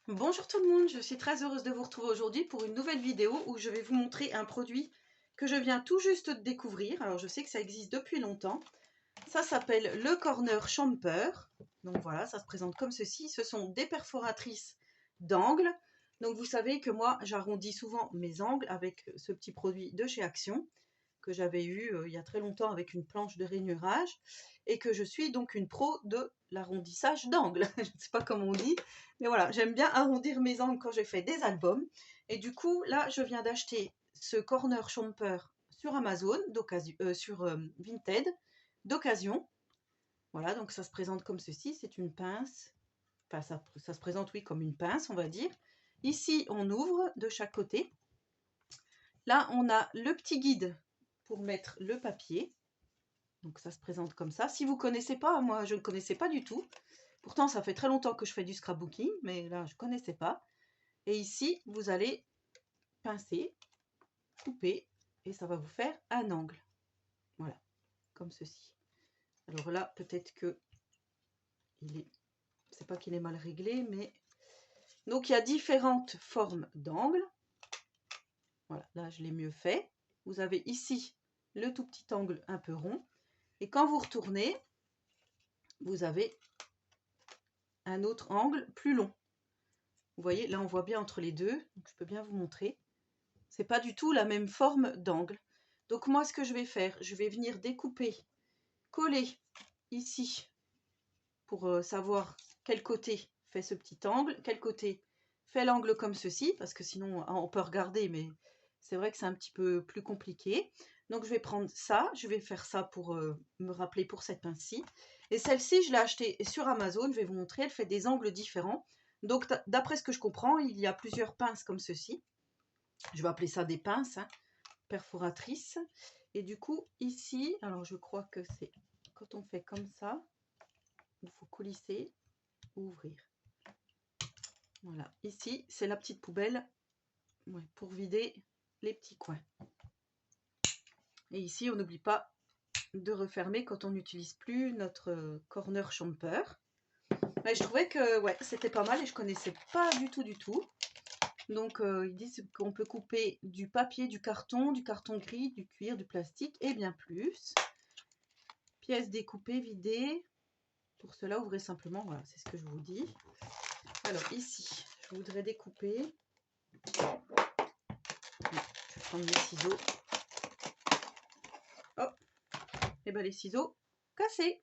Bonjour tout le monde, je suis très heureuse de vous retrouver aujourd'hui pour une nouvelle vidéo où je vais vous montrer un produit que je viens tout juste de découvrir. Alors je sais que ça existe depuis longtemps. Ça s'appelle le Corner Champer. Donc voilà, ça se présente comme ceci. Ce sont des perforatrices d'angles. Donc vous savez que moi j'arrondis souvent mes angles avec ce petit produit de chez Action que j'avais eu il y a très longtemps avec une planche de rainurage et que je suis donc une pro de l'arrondissage d'angles. Je ne sais pas comment on dit, mais voilà, j'aime bien arrondir mes angles quand je fais des albums. Et du coup, là, je viens d'acheter ce Corner Champer sur Amazon, sur Vinted, d'occasion. Voilà, donc ça se présente comme ceci, c'est une pince. Enfin, ça se présente, oui, comme une pince, on va dire. Ici, on ouvre de chaque côté. Là, on a le petit guide pour mettre le papier. Donc ça se présente comme ça. Si vous ne connaissez pas, moi je ne connaissais pas du tout. Pourtant ça fait très longtemps que je fais du scrapbooking, mais là je ne connaissais pas. Et ici vous allez pincer, couper, et ça va vous faire un angle. Voilà, comme ceci. Alors là peut-être que c'est pas qu'il est mal réglé, mais donc il y a différentes formes d'angles. Voilà, là je l'ai mieux fait. Vous avez ici le tout petit angle un peu rond. Et quand vous retournez, vous avez un autre angle plus long. Vous voyez, là on voit bien entre les deux, donc je peux bien vous montrer. C'est pas du tout la même forme d'angle. Donc moi ce que je vais faire, je vais venir découper, coller ici pour savoir quel côté fait ce petit angle, quel côté fait l'angle comme ceci, parce que sinon on peut regarder, mais c'est vrai que c'est un petit peu plus compliqué. Donc je vais prendre ça, je vais faire ça pour me rappeler pour cette pince-ci. Et celle-ci, je l'ai achetée sur Amazon, je vais vous montrer, elle fait des angles différents. Donc d'après ce que je comprends, il y a plusieurs pinces comme ceci. Je vais appeler ça des pinces, hein, perforatrices. Et du coup, ici, alors je crois que c'est quand on fait comme ça, il faut coulisser, ouvrir. Voilà, ici, c'est la petite poubelle pour vider les petits coins. Et ici, on n'oublie pas de refermer quand on n'utilise plus notre corner champer. Mais je trouvais que ouais, c'était pas mal et je connaissais pas du tout. Donc ils disent qu'on peut couper du papier, du carton gris, du cuir, du plastique et bien plus. Pièces découpées, vidées. Pour cela, ouvrez simplement, voilà, c'est ce que je vous dis. Alors ici, je voudrais découper. Je vais prendre mes ciseaux. Hop, et bien les ciseaux cassés.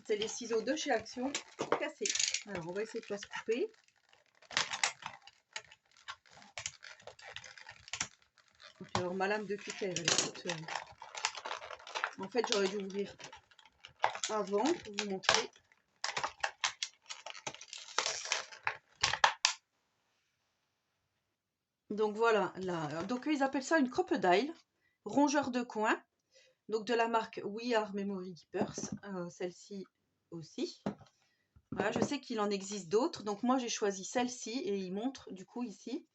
C'est les ciseaux de chez Action cassés. Alors on va essayer de pas se couper. Alors ma lame de cutter, elle est toute... En fait, j'aurais dû ouvrir avant pour vous montrer. Donc voilà, là, donc ils appellent ça une crocodile, rongeur de coin, donc de la marque We Are Memory Keepers, celle-ci aussi. Voilà, je sais qu'il en existe d'autres, donc moi j'ai choisi celle-ci et il montre du coup ici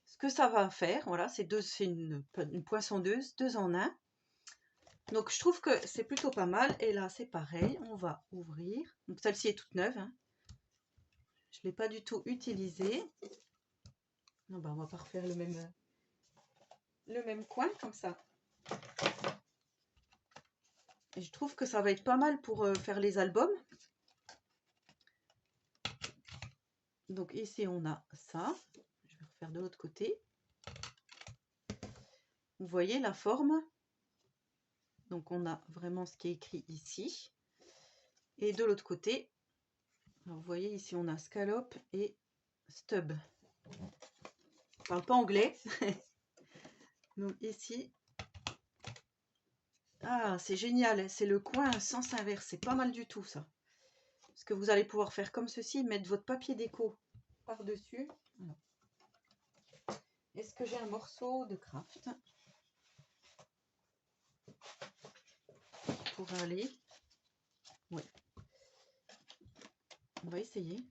ce que ça va faire. Voilà, c'est une poinçonneuse, 2 en 1. Donc je trouve que c'est plutôt pas mal. Et là c'est pareil, on va ouvrir. Donc celle-ci est toute neuve, hein. Je ne l'ai pas du tout utilisée. Non, bah, on va pas refaire le même coin comme ça. Et je trouve que ça va être pas mal pour faire les albums. Donc ici on a ça. Je vais refaire de l'autre côté. Vous voyez la forme. Donc on a vraiment ce qui est écrit ici. Et de l'autre côté, alors vous voyez ici on a scallop et stub. Je parle pas anglais. Donc ici, ah c'est génial, c'est le coin à sens inverse, c'est pas mal du tout ça. Parce que vous allez pouvoir faire comme ceci, mettre votre papier déco par-dessus. Est-ce que j'ai un morceau de craft pour aller? Oui. On va essayer.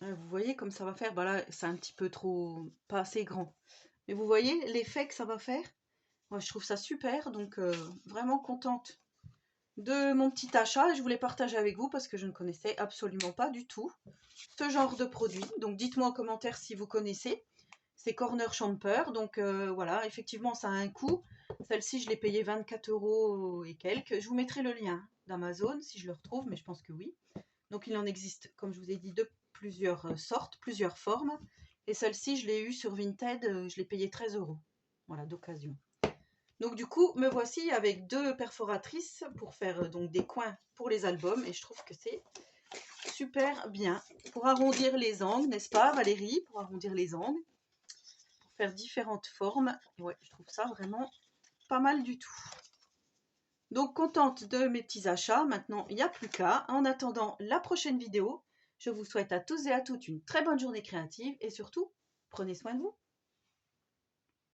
Vous voyez comme ça va faire. Bah là, c'est un petit peu trop, pas assez grand. Mais vous voyez l'effet que ça va faire? Moi, je trouve ça super, donc vraiment contente de mon petit achat. Je voulais partager avec vous parce que je ne connaissais absolument pas du tout ce genre de produit. Donc dites-moi en commentaire si vous connaissez. C'est Corner Champer, donc voilà, effectivement ça a un coût. Celle-ci je l'ai payée 24 € et quelques. Je vous mettrai le lien d'Amazon si je le retrouve, mais je pense que oui. Donc il en existe, comme je vous ai dit, de plusieurs sortes, plusieurs formes. Et celle-ci je l'ai eue sur Vinted, je l'ai payée 13 €. Voilà, d'occasion. Donc du coup, me voici avec 2 perforatrices pour faire donc des coins pour les albums. Et je trouve que c'est super bien. Pour arrondir les angles, n'est-ce pas Valérie? Pour arrondir les angles, pour faire différentes formes. Ouais, je trouve ça vraiment pas mal du tout. Donc contente de mes petits achats. Maintenant, il n'y a plus qu'à. En attendant la prochaine vidéo, je vous souhaite à tous et à toutes une très bonne journée créative. Et surtout, prenez soin de vous.